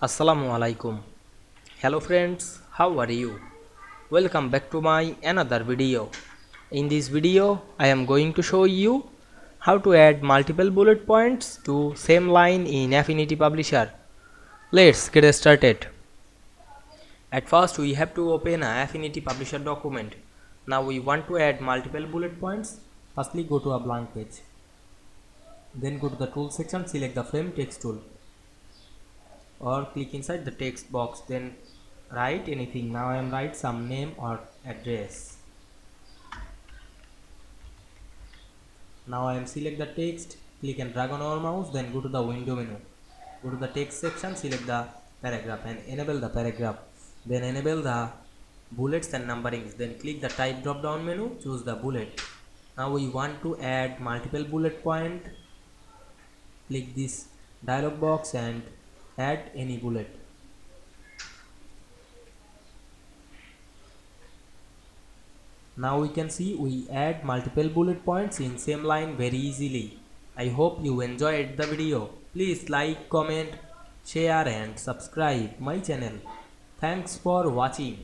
Assalamu Walaikum. Hello friends, how are you? Welcome back to my another video. In this video, I am going to show you how to add multiple bullet points to same line in Affinity Publisher. Let's get started. At first, we have to open a Affinity Publisher document. Now we want to add multiple bullet points. Firstly, go to a blank page. Then go to the tool section, select the frame text tool, or click inside the text box, then write anything. Now I am write some name or address. Now I am select the text, click and drag on our mouse, then go to the window menu, go to the text section, select the paragraph and enable the paragraph, then enable the bullets and numberings, then click the type drop down menu, choose the bullet. Now we want to add multiple bullet point, click this dialog box and add any bullet. Now we can see we add multiple bullet points in same line very easily. I hope you enjoyed the video. Please like, comment, share and subscribe my channel. Thanks for watching.